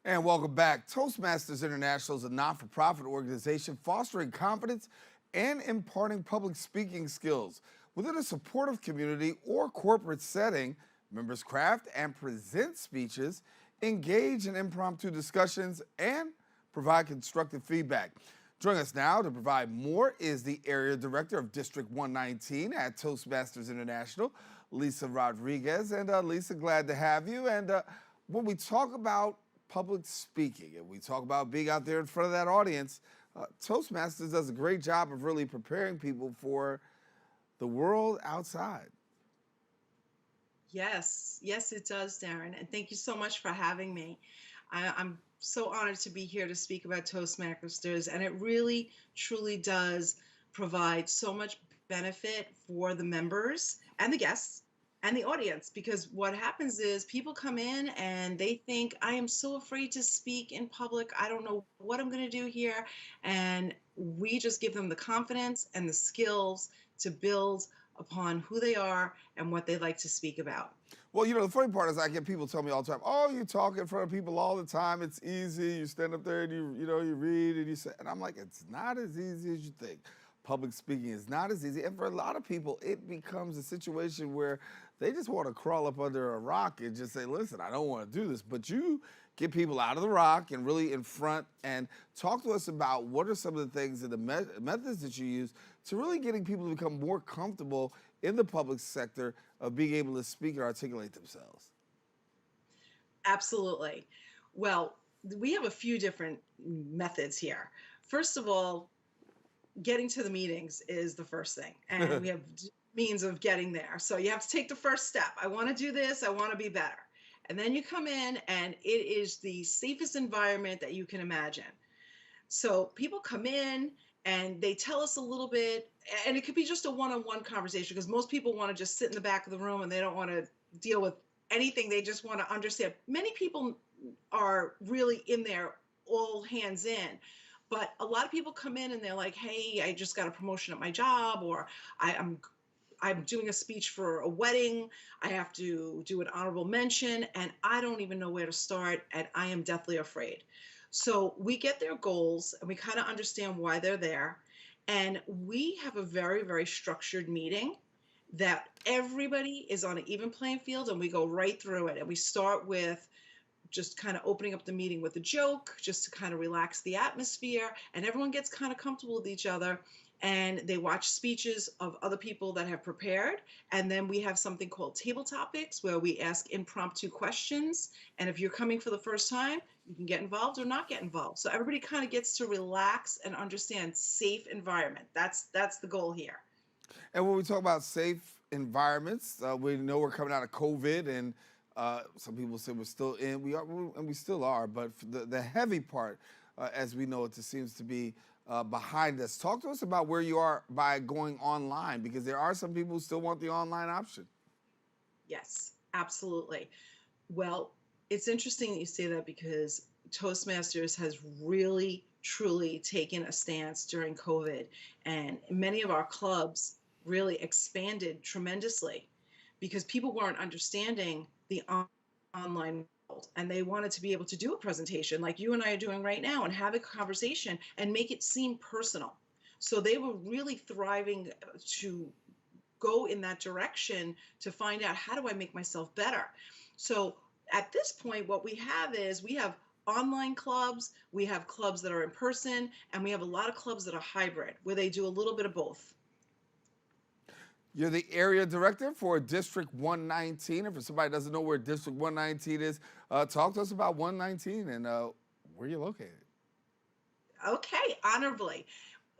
And welcome back. Toastmasters International is a not-for-profit organization fostering confidence and imparting public speaking skills. Within a supportive community or corporate setting, members craft and present speeches, engage in impromptu discussions, and provide constructive feedback. Joining us now to provide more is the Area Director of District 119 at Toastmasters International, Lisa Rodriguez. And Lisa, glad to have you. And when we talk about public speaking and we talk about being out there in front of that audience, Toastmasters does a great job of really preparing people for the world outside. Yes, yes, it does, Darren. And thank you so much for having me. I'm so honored to be here to speak about Toastmasters, and it really, truly does provide so much benefit for the members and the guests and the audience, because what happens is people come in and they think, I am so afraid to speak in public. I don't know what I'm going to do here. And we just give them the confidence and the skills to build upon who they are and what they like to speak about. Well, the funny part is I get people tell me all the time, oh, you talk in front of people all the time. It's easy. You stand up there and you read and you say, and I'm like, it's not as easy as you think. Public speaking is not as easy. And for a lot of people, it becomes a situation where they just want to crawl up under a rock and just say, listen, I don't want to do this. But you get people out of the rock and really in front and talk to us about what are some of the things and the methods that you use to really getting people to become more comfortable in the public sector of being able to speak and articulate themselves. Absolutely. Well, we have a few different methods here. First of all, getting to the meetings is the first thing, and we have means of getting there. So you have to take the first step. I want to do this. I want to be better. And then you come in, and it is the safest environment that you can imagine. So people come in and they tell us a little bit, and it could be just a one-on-one conversation, because most people want to just sit in the back of the room and they don't want to deal with anything. They just want to understand. Many people are really in there all hands in. But a lot of people come in and they're like, hey, I just got a promotion at my job, or I'm doing a speech for a wedding. I have to do an honorable mention, and I don't even know where to start, and I am deathly afraid. So we get their goals, and we kind of understand why they're there. And we have a very, very structured meeting that everybody is on an even playing field, and we go right through it. And we start with just kind of opening up the meeting with a joke, just to kind of relax the atmosphere, and everyone gets kind of comfortable with each other, and they watch speeches of other people that have prepared. And then we have something called table topics, where we ask impromptu questions, and if you're coming for the first time, you can get involved or not get involved. So everybody kind of gets to relax and understand safe environment. That's the goal here. And when we talk about safe environments, we know we're coming out of COVID, and some people say we're still in. We are, and we still are. But the heavy part, as we know it, seems to be behind us. Talk to us about where you are by going online, because there are some people who still want the online option. Yes, absolutely. Well, it's interesting that you say that, because Toastmasters has really, truly taken a stance during COVID, and many of our clubs really expanded tremendously because people weren't understanding the online world, and they wanted to be able to do a presentation like you and I are doing right now and have a conversation and make it seem personal. So they were really thriving to go in that direction to find out, how do I make myself better? So at this point, what we have is we have online clubs, we have clubs that are in person, and we have a lot of clubs that are hybrid, where they do a little bit of both. You're the area director for District 119. And for somebody who doesn't know where District 119 is, talk to us about 119 and where you're located. Okay, honorably.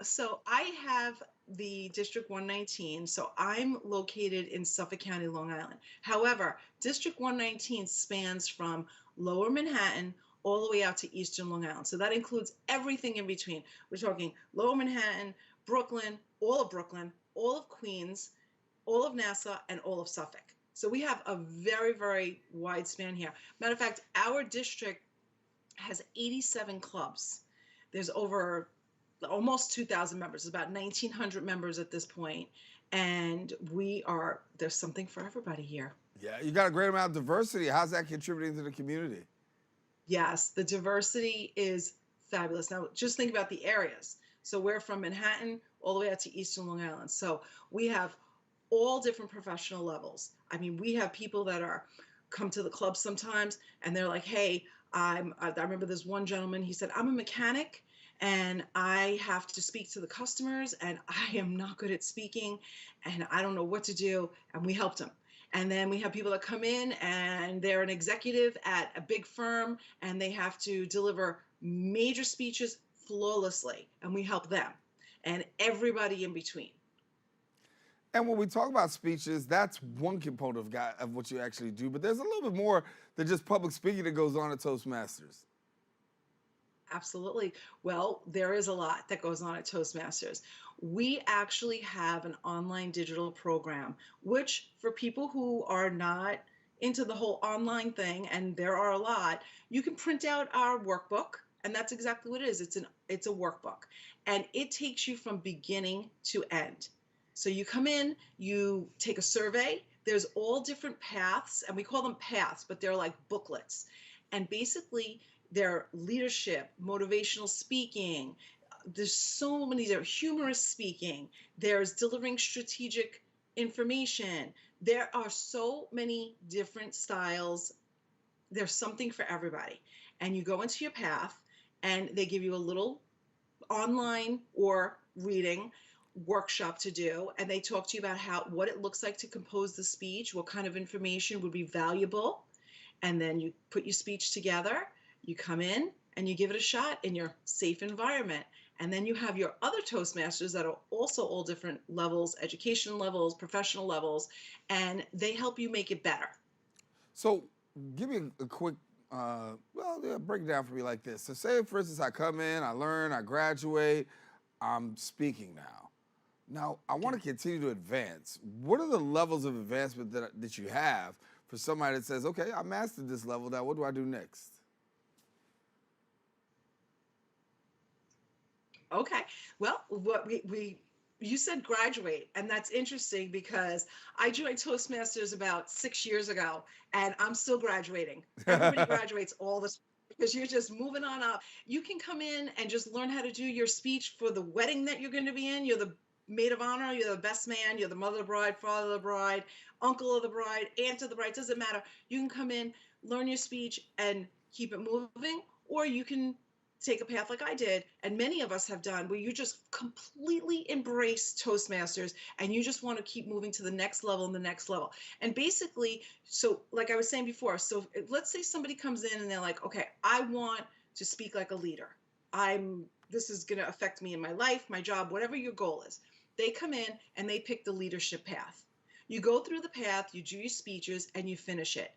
So I have the District 119. So I'm located in Suffolk County, Long Island. However, District 119 spans from Lower Manhattan all the way out to Eastern Long Island. So that includes everything in between. We're talking Lower Manhattan, Brooklyn, all of Queens, all of Nassau, and all of Suffolk. So we have a very, very wide span here. Matter of fact, our district has 87 clubs. There's over almost 2,000 members. There's about 1,900 members at this point, and there's something for everybody here. Yeah, you got a great amount of diversity. How's that contributing to the community? Yes, the diversity is fabulous. Now, just think about the areas. So we're from Manhattan all the way out to Eastern Long Island. So we have all different professional levels. I mean, we have people that are come to the club sometimes and they're like, "Hey, I remember this one gentleman, he said, "I'm a mechanic and I have to speak to the customers and I am not good at speaking and I don't know what to do." And we helped him. And then we have people that come in and they're an executive at a big firm and they have to deliver major speeches flawlessly, and we help them and everybody in between. And when we talk about speeches, that's one component of what you actually do, but there's a little bit more than just public speaking that goes on at Toastmasters. Absolutely. Well, there is a lot that goes on at Toastmasters. We actually have an online digital program, which for people who are not into the whole online thing, and there are a lot, you can print out our workbook, and that's exactly what it is. It's a workbook, and it takes you from beginning to end. So you come in, you take a survey. There's all different paths, and we call them paths, but they're like booklets. And basically, they're leadership, motivational speaking. There's so many, there humorous speaking. There's delivering strategic information. There are so many different styles. There's something for everybody. And you go into your path and they give you a little online or reading workshop to do, and they talk to you about what it looks like to compose the speech, what kind of information would be valuable, and then you put your speech together, you come in and you give it a shot in your safe environment. And then you have your other Toastmasters that are also all different levels, education levels, professional levels, and they help you make it better. So give me a quick, break it down for me like this. So say, for instance, I come in, I learn, I graduate, I'm speaking now. Now, I want to continue to advance. What are the levels of advancement that you have for somebody that says, okay, I mastered this level, now what do I do next? Okay. Well, what you said graduate, and that's interesting because I joined Toastmasters about 6 years ago, and I'm still graduating. Everybody graduates all the time because you're just moving on up. You can come in and just learn how to do your speech for the wedding that you're going to be in. You're the maid of honor, you're the best man, you're the mother of the bride, father of the bride, uncle of the bride, aunt of the bride, doesn't matter. You can come in, learn your speech, and keep it moving, or you can take a path like I did, and many of us have done, where you just completely embrace Toastmasters and you just want to keep moving to the next level and the next level. And basically, so like I was saying before, so let's say somebody comes in and they're like, okay, I want to speak like a leader. This is going to affect me in my life, my job, whatever your goal is. They come in and they pick the leadership path. You go through the path, you do your speeches, and you finish it.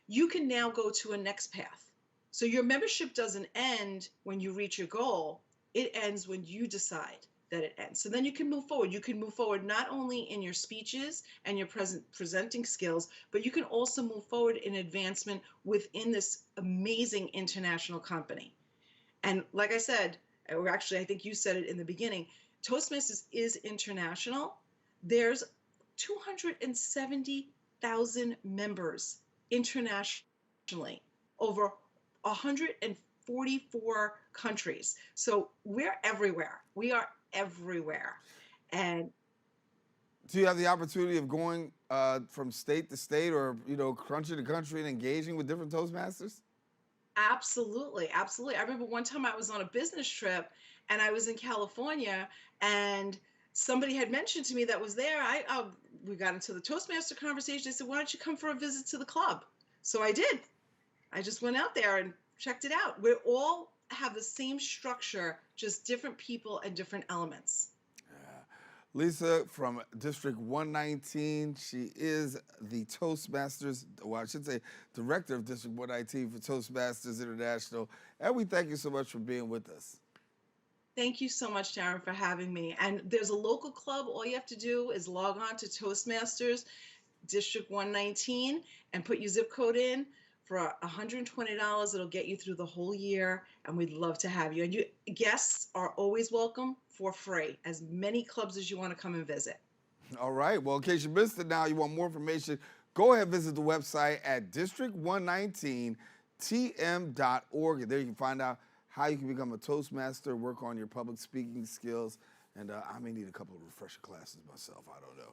You can now go to a next path. So your membership doesn't end when you reach your goal. It ends when you decide that it ends. So then you can move forward. You can move forward not only in your speeches and your presenting skills, but you can also move forward in advancement within this amazing international company. And like I said, or actually I think you said it in the beginning, Toastmasters is international. There's 270,000 members internationally, over 144 countries. So we're everywhere. We are everywhere. And do you have the opportunity of going from state to state, or country to country, and engaging with different Toastmasters? absolutely, absolutely. I remember one time I was on a business trip and I was in California, and somebody had mentioned to me that was there. We got into the Toastmaster conversation. They said, "Why don't you come for a visit to the club?" So I did. I just went out there and checked it out. We all have the same structure, just different people and different elements. Lisa from District 119, she is the Toastmasters, well, I should say Director of District 119 for Toastmasters International. And we thank you so much for being with us. Thank you so much, Daren, for having me. And there's a local club. All you have to do is log on to Toastmasters District 119 and put your zip code in. For $120, it'll get you through the whole year, and we'd love to have you. And you guests are always welcome for free, as many clubs as you want to come and visit. All right. Well, in case you missed it now, you want more information, go ahead and visit the website at District 119 tm.org, and there you can find out how you can become a Toastmaster, work on your public speaking skills, and I may need a couple of refresher classes myself. I don't know.